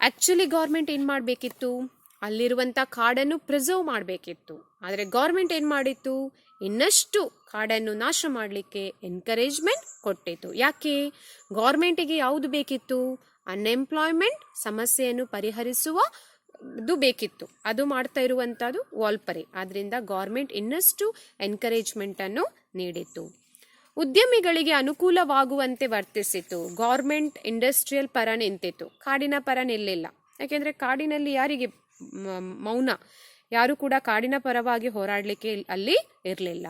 ಆ್ಯಕ್ಚುಲಿ ಗೌರ್ಮೆಂಟ್ ಏನು ಮಾಡಬೇಕಿತ್ತು? ಅಲ್ಲಿರುವಂಥ ಕಾಡನ್ನು ಪ್ರಿಸರ್ವ್ ಮಾಡಬೇಕಿತ್ತು. ಆದರೆ ಗೌರ್ಮೆಂಟ್ ಏನು ಮಾಡಿತ್ತು? ಇನ್ನಷ್ಟು ಕಾಡನ್ನು ನಾಶ ಮಾಡಲಿಕ್ಕೆ ಎನ್ಕರೇಜ್ಮೆಂಟ್ ಕೊಟ್ಟಿತು. ಯಾಕೆ? ಗೌರ್ಮೆಂಟಿಗೆ ಯಾವುದು ಬೇಕಿತ್ತು? ಅನ್ಎಂಪ್ಲಾಯ್ಮೆಂಟ್ ಸಮಸ್ಯೆಯನ್ನು ಪರಿಹರಿಸುವುದು ಬೇಕಿತ್ತು. ಅದು ಮಾಡ್ತಾ ಇರುವಂಥದ್ದು ವಾಲ್ಪರಿ. ಆದ್ದರಿಂದ ಗೌರ್ಮೆಂಟ್ ಇನ್ನಷ್ಟು ಎನ್ಕರೇಜ್ಮೆಂಟನ್ನು ನೀಡಿತು. ಉದ್ಯಮಿಗಳಿಗೆ ಅನುಕೂಲವಾಗುವಂತೆ ವರ್ತಿಸಿತು. ಗೌರ್ಮೆಂಟ್ ಇಂಡಸ್ಟ್ರಿಯಲ್ ಪರ ನಿಂತಿತು, ಕಾಡಿನ ಪರ ನಿಲ್ಲಿಲ್ಲ. ಯಾಕೆಂದರೆ ಕಾಡಿನಲ್ಲಿ ಯಾರಿಗೆ ಮೌನ? ಯಾರು ಕೂಡ ಕಾಡಿನ ಪರವಾಗಿ ಹೋರಾಡಲಿಕ್ಕೆ ಅಲ್ಲಿ ಇರಲಿಲ್ಲ.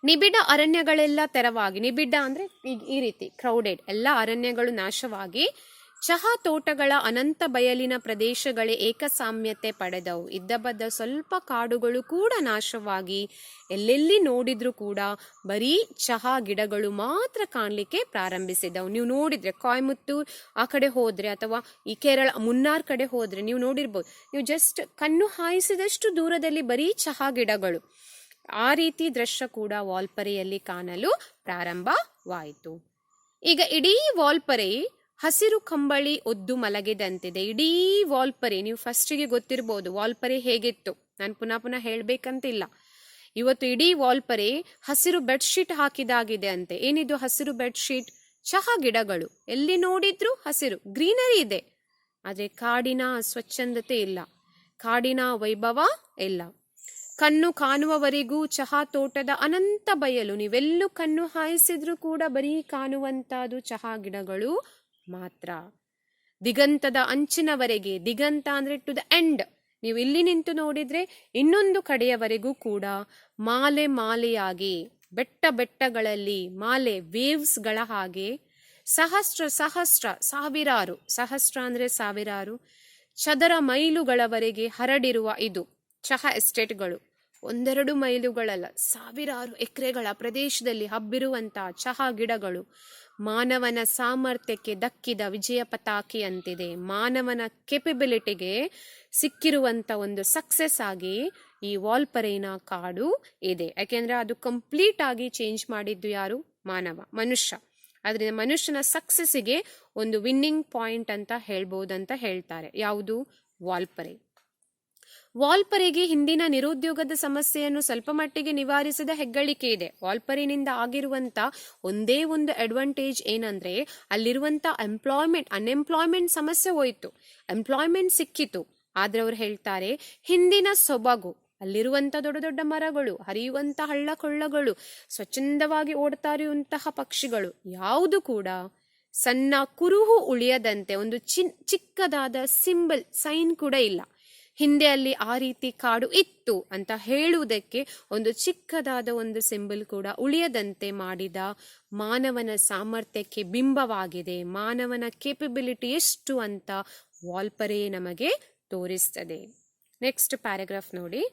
ನಿಬಿಡ ಅರಣ್ಯಗಳೆಲ್ಲ ತೆರವಾಗಿ, ನಿಬಿಡ ಅಂದರೆ ಈ ರೀತಿ ಕ್ರೌಡೆಡ್, ಎಲ್ಲ ಅರಣ್ಯಗಳು ನಾಶವಾಗಿ ಚಹಾ ತೋಟಗಳ ಅನಂತ ಬಯಲಿನ ಪ್ರದೇಶಗಳೇ ಏಕಸಾಮ್ಯತೆ ಪಡೆದವು. ಇದ್ದಬದ್ದ ಸ್ವಲ್ಪ ಕಾಡುಗಳು ಕೂಡ ನಾಶವಾಗಿ ಎಲ್ಲೆಲ್ಲಿ ನೋಡಿದ್ರೂ ಕೂಡ ಬರೀ ಚಹಾ ಗಿಡಗಳು ಮಾತ್ರ ಕಾಣಲಿಕ್ಕೆ ಪ್ರಾರಂಭಿಸಿದವು. ನೀವು ನೋಡಿದ್ರೆ ಕೊಯಮತ್ತೂರ್ ಆ ಕಡೆ ಹೋದ್ರೆ ಅಥವಾ ಈ ಕೇರಳ ಮುನ್ನಾರ್ ಕಡೆ ಹೋದ್ರೆ ನೀವು ನೋಡಿರ್ಬೋದು, ನೀವು ಜಸ್ಟ್ ಕಣ್ಣು ಹಾಯಿಸಿದಷ್ಟು ದೂರದಲ್ಲಿ ಬರೀ ಚಹಾ ಗಿಡಗಳು. ಆ ರೀತಿ ದೃಶ್ಯ ಕೂಡ ವಾಲ್ಪರೆಯಲ್ಲಿ ಕಾಣಲು ಪ್ರಾರಂಭವಾಯಿತು. ಈಗ ಇಡೀ ವಾಲ್ಪರೆ ಹಸಿರು ಕಂಬಳಿ ಒದ್ದು ಮಲಗಿದಂತಿದೆ. ಇಡೀ ವಾಲ್ಪರೆ, ನೀವು ಫಸ್ಟಿಗೆ ಗೊತ್ತಿರ್ಬೋದು ವಾಲ್ಪರೆ ಹೇಗಿತ್ತು, ನಾನು ಪುನಃ ಹೇಳಬೇಕಂತಿಲ್ಲ. ಇವತ್ತು ಇಡೀ ವಾಲ್ಪರೆ ಹಸಿರು ಬೆಡ್ಶೀಟ್ ಹಾಕಿದಾಗಿದೆ ಅಂತೆ. ಏನಿದು ಹಸಿರು ಬೆಡ್ಶೀಟ್? ಚಹಾ ಗಿಡಗಳು, ಎಲ್ಲಿ ನೋಡಿದ್ರು ಹಸಿರು, ಗ್ರೀನರಿ ಇದೆ. ಆದರೆ ಕಾಡಿನ ಸ್ವಚ್ಛಂದತೆ ಇಲ್ಲ, ಕಾಡಿನ ವೈಭವ ಇಲ್ಲ. ಕಣ್ಣು ಕಾಣುವವರೆಗೂ ಚಹಾ ತೋಟದ ಅನಂತ ಬಯಲು, ನೀವೆಲ್ಲೂ ಕಣ್ಣು ಹಾಯಿಸಿದ್ರೂ ಕೂಡ ಬರೀ ಕಾಣುವಂತಹದ್ದು ಚಹಾ ಗಿಡಗಳು ಮಾತ್ರ. ದಿಗಂತದ ಅಂಚಿನವರೆಗೆ, ದಿಗಂತ ಅಂದ್ರೆ ಟು ದ ಎಂಡ್, ನೀವು ಇಲ್ಲಿ ನಿಂತು ನೋಡಿದ್ರೆ ಇನ್ನೊಂದು ಕಡೆಯವರೆಗೂ ಕೂಡ ಮಾಲೆ ಮಾಲೆಯಾಗಿ, ಬೆಟ್ಟ ಬೆಟ್ಟಗಳಲ್ಲಿ ಮಾಲೆ ವೇವ್ಸ್ಗಳ ಹಾಗೆ ಸಹಸ್ರ ಸಾವಿರಾರು, ಸಹಸ್ರ ಅಂದ್ರೆ ಸಾವಿರಾರು ಚದರ ಮೈಲುಗಳವರೆಗೆ ಹರಡಿರುವ ಇದು ಚಹಾ ಎಸ್ಟೇಟ್ಗಳು. 1-2 ಮೈಲುಗಳಲ್ಲ, ಸಾವಿರಾರು ಎಕರೆಗಳ ಪ್ರದೇಶದಲ್ಲಿ ಹಬ್ಬಿರುವಂತಹ ಚಹಾ ಗಿಡಗಳು ಮಾನವನ ಸಾಮರ್ಥ್ಯಕ್ಕೆ ದಕ್ಕಿದ ವಿಜಯ ಪತಾಕೆಯಂತಿದೆ. ಮಾನವನ ಕೆಪಬಿಲಿಟಿಗೆ ಸಿಕ್ಕಿರುವಂತ ಒಂದು ಸಕ್ಸಸ್ ಆಗಿ ಈ ವಾಲ್ಪರೆನ ಕಾಡು ಇದೆ. ಯಾಕೆಂದ್ರೆ ಅದು ಕಂಪ್ಲೀಟ್ ಆಗಿ ಚೇಂಜ್ ಮಾಡಿದ್ದು ಯಾರು? ಮನುಷ್ಯ. ಆದ್ರಿಂದ ಮನುಷ್ಯನ ಸಕ್ಸಸ್ಸಿಗೆ ಒಂದು ವಿನ್ನಿಂಗ್ ಪಾಯಿಂಟ್ ಅಂತ ಹೇಳ್ಬೋದಂತ ಹೇಳ್ತಾರೆ. ಯಾವುದು? ವಾಲ್ಪರೆ. ವಾಲ್ಪರೆಗೆ ಹಿಂದಿನ ನಿರುದ್ಯೋಗದ ಸಮಸ್ಯೆಯನ್ನು ಸ್ವಲ್ಪ ಮಟ್ಟಿಗೆ ನಿವಾರಿಸಿದ ಹೆಗ್ಗಳಿಕೆ ಇದೆ. ವಾಲ್ಪರೆನಿಂದ ಆಗಿರುವಂತ ಒಂದೇ ಒಂದು ಅಡ್ವಾಂಟೇಜ್ ಏನಂದ್ರೆ ಅಲ್ಲಿರುವಂತ ಅನ್ಎಂಪ್ಲಾಯ್ಮೆಂಟ್ ಸಮಸ್ಯೆ ಹೋಯ್ತು, ಎಂಪ್ಲಾಯ್ಮೆಂಟ್ ಸಿಕ್ಕಿತು. ಆದ್ರೆ ಅವ್ರು ಹೇಳ್ತಾರೆ ಹಿಂದಿನ ಸೊಬಗು, ಅಲ್ಲಿರುವಂತ ದೊಡ್ಡ ದೊಡ್ಡ ಮರಗಳು, ಹರಿಯುವಂತ ಹಳ್ಳ ಕೊಳ್ಳಗಳು, ಸ್ವಚ್ಛಂದವಾಗಿ ಓಡ್ತಾ ಇರುವಂತಹ ಪಕ್ಷಿಗಳು ಯಾವುದು ಕೂಡ ಸಣ್ಣ ಕುರುಹು ಉಳಿಯದಂತೆ ಒಂದು ಚಿಕ್ಕದಾದ ಸೈನ್ ಕೂಡ ಇಲ್ಲ. ಹಿಂದೆ ಅಲ್ಲಿ ಆ ರೀತಿ ಕಾಡು ಇತ್ತು ಅಂತ ಹೇಳುವುದಕ್ಕೆ ಒಂದು ಚಿಕ್ಕದಾದ ಒಂದು ಸಿಂಬಲ್ ಕೂಡ ಉಳಿಯದಂತೆ ಮಾಡಿದ ಮಾನವನ ಸಾಮರ್ಥ್ಯಕ್ಕೆ ಬಿಂಬವಾಗಿದೆ. ಮಾನವನ ಕೇಪಬಿಲಿಟಿ ಎಷ್ಟು ಅಂತ ವಾಲ್ಪರೆ ನಮಗೆ ತೋರಿಸ್ತದೆ. ನೆಕ್ಸ್ಟ್ ಪ್ಯಾರಾಗ್ರಾಫ್ ನೋಡಿ.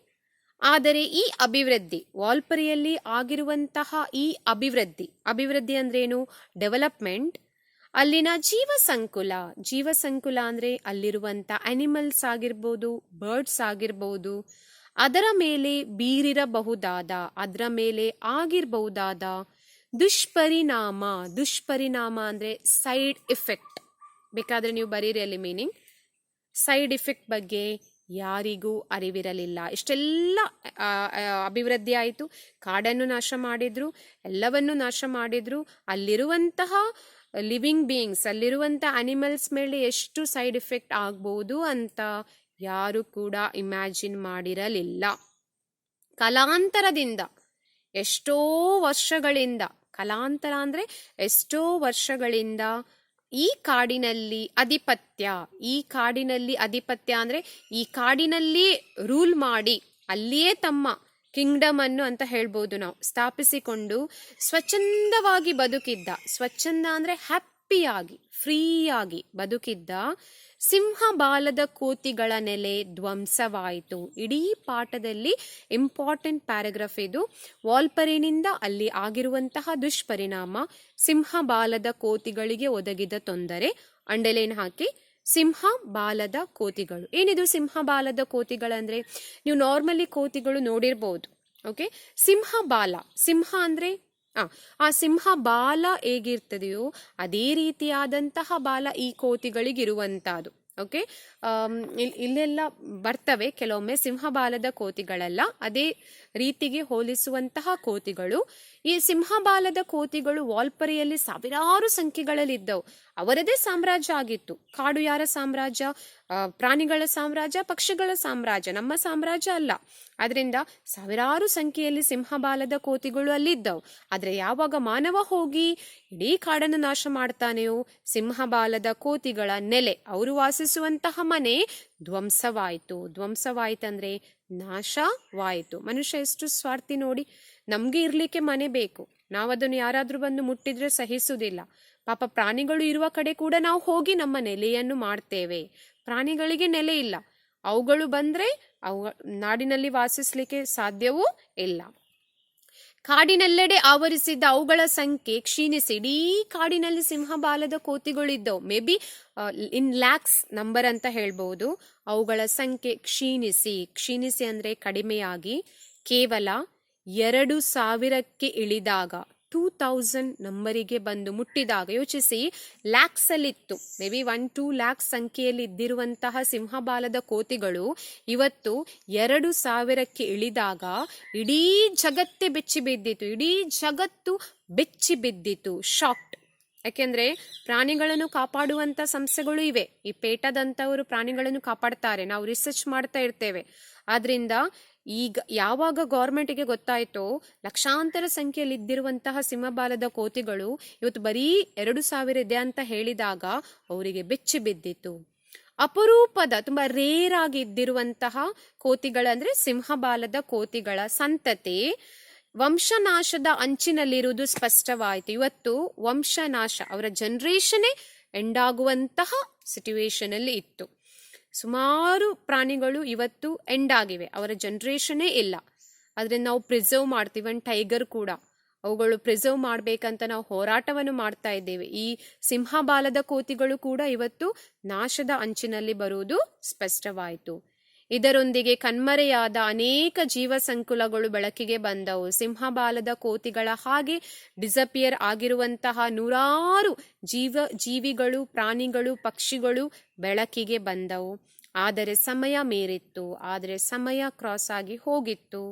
ಆದರೆ ಈ ಅಭಿವೃದ್ಧಿ, ವಾಲ್ಪರೆಯಲ್ಲಿ ಆಗಿರುವಂತಹ ಈ ಅಭಿವೃದ್ಧಿ ಅಂದ್ರೇನು? ಡೆವಲಪ್ಮೆಂಟ್. ಅಲ್ಲಿನ ಜೀವಸಂಕುಲ ಅಂದ್ರೆ ಅಲ್ಲಿರುವಂತ ಅನಿಮಲ್ಸ್ ಆಗಿರ್ಬೋದು, ಬರ್ಡ್ಸ್ ಆಗಿರ್ಬೋದು, ಅದರ ಮೇಲೆ ಬೀರಿರಬಹುದಾದ, ಅದರ ಮೇಲೆ ಆಗಿರಬಹುದಾದ ದುಷ್ಪರಿಣಾಮ ಅಂದ್ರೆ ಸೈಡ್ ಎಫೆಕ್ಟ್. ಬೇಕಾದ್ರೆ ನೀವು ಬರೀರಿ ಅಲ್ಲಿ ಮೀನಿಂಗ್. ಸೈಡ್ ಎಫೆಕ್ಟ್ ಬಗ್ಗೆ ಯಾರಿಗೂ ಅರಿವಿರಲಿಲ್ಲ. ಇಷ್ಟೆಲ್ಲ ಅಭಿವೃದ್ಧಿ ಆಯಿತು, ಕಾಡನ್ನು ನಾಶ ಮಾಡಿದ್ರು, ಎಲ್ಲವನ್ನೂ ನಾಶ ಮಾಡಿದ್ರು. ಅಲ್ಲಿರುವಂತಹ ಲಿವಿಂಗ್ ಬೀಯಿಂಗ್ಸ್, ಅಲ್ಲಿರುವಂಥ ಅನಿಮಲ್ಸ್ ಮೇಲೆ ಎಷ್ಟು ಸೈಡ್ ಎಫೆಕ್ಟ್ ಆಗ್ಬೋದು ಅಂತ ಯಾರು ಕೂಡ ಇಮ್ಯಾಜಿನ್ ಮಾಡಿರಲಿಲ್ಲ. ಕಾಲಾಂತರದಿಂದ ಎಷ್ಟೋ ವರ್ಷಗಳಿಂದ, ಕಾಲಾಂತರ ಅಂದ್ರೆ ಎಷ್ಟೋ ವರ್ಷಗಳಿಂದ ಈ ಕಾಡಿನಲ್ಲಿ ಅಧಿಪತ್ಯ ಅಂದ್ರೆ ಈ ಕಾಡಿನಲ್ಲಿ ರೂಲ್ ಮಾಡಿ ಅಲ್ಲಿಯೇ ತಮ್ಮ ಕಿಂಗ್ಡಮ್ ಅನ್ನು ಅಂತ ಹೇಳ್ಬೋದು ನಾವು ಸ್ಥಾಪಿಸಿಕೊಂಡು ಸ್ವಚ್ಛಂದವಾಗಿ ಬದುಕಿದ್ದ, ಸ್ವಚ್ಛಂದ ಅಂದ್ರೆ ಹ್ಯಾಪಿಯಾಗಿ ಫ್ರೀಯಾಗಿ ಬದುಕಿದ್ದ ಸಿಂಹಬಾಲದ ಕೋತಿಗಳ ನೆಲೆ ಧ್ವಂಸವಾಯಿತು. ಇಡೀ ಪಾಠದಲ್ಲಿ ಇಂಪಾರ್ಟೆಂಟ್ ಪ್ಯಾರಾಗ್ರಾಫ್ ಇದು. ವಾಲ್ಪರೆನಿಂದ ಅಲ್ಲಿ ಆಗಿರುವಂತಹ ದುಷ್ಪರಿಣಾಮ, ಸಿಂಹಬಾಲದ ಕೋತಿಗಳಿಗೆ ಒದಗಿದ ತೊಂದರೆ. ಅಂಡರ್ಲೈನ್ ಹಾಕಿ. ಸಿಂಹಬಾಲದ ಕೋತಿಗಳು. ಏನಿದು ಸಿಂಹಬಾಲದ ಕೋತಿಗಳಂದ್ರೆ? ನೀವು ನಾರ್ಮಲಿ ಕೋತಿಗಳು ನೋಡಿರ್ಬೋದು. ಓಕೆ, ಸಿಂಹ ಅಂದ್ರೆ ಆ ಸಿಂಹ ಬಾಲ ಹೇಗಿರ್ತದೆಯೋ ಅದೇ ರೀತಿಯಾದಂತಹ ಬಾಲ ಈ ಕೋತಿಗಳಿಗಿರುವಂತಹದ್ದು. ಓಕೆ, ಇಲ್ಲೆಲ್ಲ ಬರ್ತವೆ ಕೆಲವೊಮ್ಮೆ ಸಿಂಹಬಾಲದ ಕೋತಿಗಳೆಲ್ಲ ಅದೇ ರೀತಿಗೆ ಹೋಲಿಸುವಂತಹ ಕೋತಿಗಳು. ಈ ಸಿಂಹಬಾಲದ ಕೋತಿಗಳು ವಾಲ್ಪರೆಯಲ್ಲಿ ಸಾವಿರಾರು ಸಂಖ್ಯೆಗಳಲ್ಲಿದ್ದವು. ಅವರದೇ ಸಾಮ್ರಾಜ್ಯ ಆಗಿತ್ತು. ಕಾಡು ಯಾರ ಸಾಮ್ರಾಜ್ಯ? ಪ್ರಾಣಿಗಳ ಸಾಮ್ರಾಜ್ಯ, ಪಕ್ಷಿಗಳ ಸಾಮ್ರಾಜ್ಯ, ನಮ್ಮ ಸಾಮ್ರಾಜ್ಯ ಅಲ್ಲ. ಅದರಿಂದ ಸಾವಿರಾರು ಸಂಖ್ಯೆಯಲ್ಲಿ ಸಿಂಹಬಾಲದ ಕೋತಿಗಳು ಅಲ್ಲಿದ್ದವು. ಆದ್ರೆ ಯಾವಾಗ ಮಾನವ ಹೋಗಿ ಇಡೀ ಕಾಡನ್ನು ನಾಶ ಮಾಡ್ತಾನೆಯೋ ಸಿಂಹಬಾಲದ ಕೋತಿಗಳ ನೆಲೆ, ಅವರು ವಾಸ ವಾಸಿಸುವಂತಹ ಮನೆ ಧ್ವಂಸವಾಯಿತಂದ್ರೆ ನಾಶವಾಯಿತು. ಮನುಷ್ಯ ಎಷ್ಟು ಸ್ವಾರ್ಥಿ ನೋಡಿ, ನಮ್ಗೆ ಇರ್ಲಿಕ್ಕೆ ಮನೆ ಬೇಕು, ನಾವದನ್ನು ಯಾರಾದ್ರೂ ಬಂದು ಮುಟ್ಟಿದ್ರೆ ಸಹಿಸುವುದಿಲ್ಲ. ಪಾಪ ಪ್ರಾಣಿಗಳು ಇರುವ ಕಡೆ ಕೂಡ ನಾವು ಹೋಗಿ ನಮ್ಮ ನೆಲೆಯನ್ನು ಮಾಡ್ತೇವೆ. ಪ್ರಾಣಿಗಳಿಗೆ ನೆಲೆ ಇಲ್ಲ, ಅವುಗಳು ಬಂದ್ರೆ ನಾಡಿನಲ್ಲಿ ವಾಸಿಸ್ಲಿಕ್ಕೆ ಸಾಧ್ಯವೂ ಇಲ್ಲ. ಕಾಡಿನೆಲ್ಲೆಡೆ ಆವರಿಸಿದ್ದ ಅವುಗಳ ಸಂಖ್ಯೆ ಕ್ಷೀಣಿಸಿ ಇಡೀ ಕಾಡಿನಲ್ಲಿ ಸಿಂಹಬಾಲದ ಕೋತಿಗಳಿದ್ದವು. Maybe in lakhs number ಅಂತ ಹೇಳ್ಬಹುದು. ಅವುಗಳ ಸಂಖ್ಯೆ ಕ್ಷೀಣಿಸಿ ಅಂದ್ರೆ ಕಡಿಮೆಯಾಗಿ ಕೇವಲ 2000ಕ್ಕೆ ಇಳಿದಾಗ, 2000 ನಂಬರಿಗೆ ಬಂದು ಮುಟ್ಟಿದಾಗ, ಯೋಚಿಸಿ, ಲ್ಯಾಕ್ಸ್ ಅಲ್ಲಿತ್ತು, ಮೇ ಬಿ 1-2 ಲ್ಯಾಕ್ಸ್ ಸಂಖ್ಯೆಯಲ್ಲಿ ಇದ್ದಿರುವಂತಹ ಸಿಂಹಬಾಲದ ಕೋತಿಗಳು ಇವತ್ತು 2000ಕ್ಕೆ ಇಳಿದಾಗ ಇಡೀ ಜಗತ್ತೇ ಬೆಚ್ಚಿ ಬಿದ್ದಿತು. ಶಾಕ್ಡ್. ಯಾಕೆಂದ್ರೆ ಪ್ರಾಣಿಗಳನ್ನು ಕಾಪಾಡುವಂತ ಸಂಸ್ಥೆಗಳು ಇವೆ. ಈ ಪೇಟದಂತವರು ಪ್ರಾಣಿಗಳನ್ನು ಕಾಪಾಡ್ತಾರೆ, ನಾವು ರಿಸರ್ಚ್ ಮಾಡ್ತಾ ಇರ್ತೇವೆ. ಆದ್ರಿಂದ ಈಗ ಯಾವಾಗ ಗೌರ್ಮೆಂಟ್ಗೆ ಗೊತ್ತಾಯ್ತೋ ಲಕ್ಷಾಂತರ ಸಂಖ್ಯೆಯಲ್ಲಿ ಇದ್ದಿರುವಂತಹ ಸಿಂಹಬಾಲದ ಕೋತಿಗಳು ಇವತ್ತು ಬರೀ 2000 ಇದೆ ಅಂತ ಹೇಳಿದಾಗ ಅವರಿಗೆ ಬೆಚ್ಚಿ ಬಿದ್ದಿತ್ತು. ಅಪರೂಪದ ತುಂಬಾ ರೇರ್ ಆಗಿ ಇದ್ದಿರುವಂತಹ ಕೋತಿಗಳಂದ್ರೆ ಸಿಂಹಬಾಲದ ಕೋತಿಗಳ ಸಂತತಿ ವಂಶನಾಶದ ಅಂಚಿನಲ್ಲಿರುವುದು ಸ್ಪಷ್ಟವಾಯಿತು. ಇವತ್ತು ವಂಶನಾಶ, ಅವರ ಜನರೇಷನ್ನೇ ಎಂಡ್ ಆಗುವಂತಹ ಸಿಚುವೇಶನ್ ಅಲ್ಲಿ ಇತ್ತು. ಸುಮಾರು ಪ್ರಾಣಿಗಳು ಇವತ್ತು ಎಂಡ್ ಆಗಿವೆ, ಅವರ ಜನರೇಷನ್ನೇ ಇಲ್ಲ. ಅದರಿಂದ ನಾವು ಪ್ರಿಸರ್ವ್ ಮಾಡ್ತೀವಿ. ಒಂದು ಟೈಗರ್ ಕೂಡ, ಅವುಗಳು ಪ್ರಿಸರ್ವ್ ಮಾಡ್ಬೇಕಂತ ನಾವು ಹೋರಾಟವನ್ನು ಮಾಡ್ತಾ ಇದ್ದೇವೆ. ಈ ಸಿಂಹಬಾಲದ ಕೋತಿಗಳು ಕೂಡ ಇವತ್ತು ನಾಶದ ಅಂಚಿನಲ್ಲಿ ಬರುವುದು ಸ್ಪಷ್ಟವಾಯಿತು. ಇದರೊಂದಿಗೆ ಕಣ್ಮರೆಯಾದ ಅನೇಕ ಜೀವ ಸಂಕುಲಗಳು ಬೆಳಕಿಗೆ ಬಂದವು. ಸಿಂಹಬಾಲದ ಕೋತಿಗಳ ಹಾಗೆ ಡಿಸಪಿಯರ್ ಆಗಿರುವಂತಹ ನೂರಾರು ಜೀವಿಗಳು, ಪ್ರಾಣಿಗಳು, ಪಕ್ಷಿಗಳು ಬೆಳಕಿಗೆ ಬಂದವು. ಆದರೆ ಸಮಯ ಮೀರಿತ್ತು, ಆದರೆ ಸಮಯ ಕ್ರಾಸ್ ಆಗಿ ಹೋಗಿತ್ತು.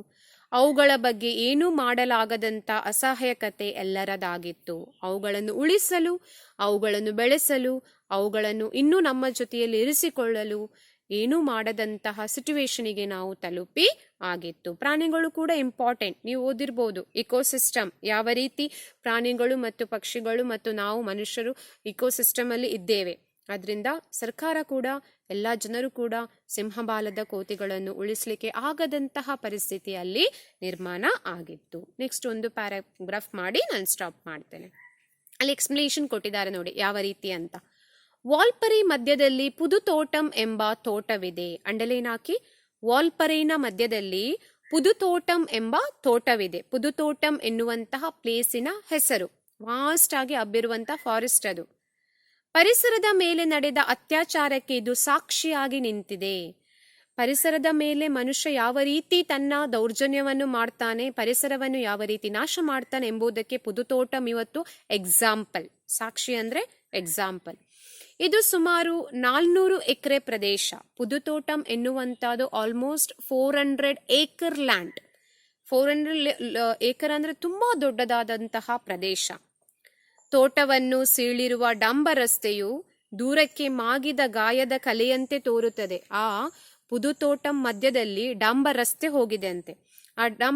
ಅವುಗಳ ಬಗ್ಗೆ ಏನೂ ಮಾಡಲಾಗದಂತ ಅಸಹಾಯಕತೆ ಎಲ್ಲರದಾಗಿತ್ತು. ಅವುಗಳನ್ನು ಉಳಿಸಲು, ಅವುಗಳನ್ನು ಬೆಳೆಸಲು, ಅವುಗಳನ್ನು ಇನ್ನೂ ನಮ್ಮ ಜೊತೆಯಲ್ಲಿ ಇರಿಸಿಕೊಳ್ಳಲು ಏನೂ ಮಾಡದಂತಹ ಸಿಚುವೇಶನಿಗೆ ನಾವು ತಲುಪಿ ಆಗಿತ್ತು. ಪ್ರಾಣಿಗಳು ಕೂಡ ಇಂಪಾರ್ಟೆಂಟ್. ನೀವು ಓದಿರ್ಬೋದು ಇಕೋಸಿಸ್ಟಮ್, ಯಾವ ರೀತಿ ಪ್ರಾಣಿಗಳು ಮತ್ತು ಪಕ್ಷಿಗಳು ಮತ್ತು ನಾವು ಮನುಷ್ಯರು ಇಕೋಸಿಸ್ಟಮ್ ಅಲ್ಲಿ ಇದ್ದೇವೆ. ಅದರಿಂದ ಸರ್ಕಾರ ಕೂಡ, ಎಲ್ಲ ಜನರು ಕೂಡ ಸಿಂಹಬಾಲದ ಕೋತಿಗಳನ್ನು ಉಳಿಸ್ಲಿಕ್ಕೆ ಆಗದಂತಹ ಪರಿಸ್ಥಿತಿಯಲ್ಲಿ ನಿರ್ಮಾಣ ಆಗಿತ್ತು. ನೆಕ್ಸ್ಟ್ ಒಂದು ಪ್ಯಾರಾಗ್ರಾಫ್ ಮಾಡಿ ನಾನು ಸ್ಟಾಪ್ ಮಾಡ್ತೇನೆ. ಅಲ್ಲಿ ಎಕ್ಸ್ಪ್ಲನೇಷನ್ ಕೊಟ್ಟಿದ್ದಾರೆ ನೋಡಿ ಯಾವ ರೀತಿ ಅಂತ. ವಾಲ್ಪರಿ ಮಧ್ಯದಲ್ಲಿ ಪುದುತೋಟಂ ಎಂಬ ತೋಟವಿದೆ. ಅಂಡರ್ಲೈನ್ ಹಾಕಿ. ವಾಲ್ಪರಿನ ಮಧ್ಯದಲ್ಲಿ ಪುದುತೋಟಂ ಎಂಬ ತೋಟವಿದೆ. ಪುದುತೋಟಂ ಎನ್ನುವಂತಹ ಪ್ಲೇಸಿನ ಹೆಸರು. ವಾಸ್ಟ್ ಆಗಿ ಹಬ್ಬಿರುವಂತಹ ಫಾರೆಸ್ಟ್ ಅದು. ಪರಿಸರದ ಮೇಲೆ ನಡೆದ ಅತ್ಯಾಚಾರಕ್ಕೆ ಇದು ಸಾಕ್ಷಿಯಾಗಿ ನಿಂತಿದೆ. ಪರಿಸರದ ಮೇಲೆ ಮನುಷ್ಯ ಯಾವ ರೀತಿ ತನ್ನ ದೌರ್ಜನ್ಯವನ್ನು ಮಾಡ್ತಾನೆ, ಪರಿಸರವನ್ನು ಯಾವ ರೀತಿ ನಾಶ ಮಾಡ್ತಾನೆ ಎಂಬುದಕ್ಕೆ ಪುದುತೋಟಂ ಇವತ್ತು ಎಕ್ಸಾಂಪಲ್. ಸಾಕ್ಷಿ ಅಂದ್ರೆ ಎಕ್ಸಾಂಪಲ್. ಇದು ಸುಮಾರು 400 ಎಕರೆ ಪ್ರದೇಶ. ಪುದುತೋಟಂ ಎನ್ನುವಂತಹದ್ದು ಆಲ್ಮೋಸ್ಟ್ 400 ಏಕರ್ ಲ್ಯಾಂಡ್. 400 ಏಕರ್ ಅಂದ್ರೆ ತುಂಬಾ ದೊಡ್ಡದಾದಂತಹ ಪ್ರದೇಶ. ತೋಟವನ್ನು ಸೀಳಿರುವ ಡಾಂಬ ರಸ್ತೆಯು ದೂರಕ್ಕೆ ಮಾಗಿದ ಗಾಯದ ಕಲೆಯಂತೆ ತೋರುತ್ತದೆ. ಆ ಪುದುತೋಟಂ ಮಧ್ಯದಲ್ಲಿ ಡಾಂಬ ರಸ್ತೆ ಹೋಗಿದೆ ಅಂತೆ. ಆ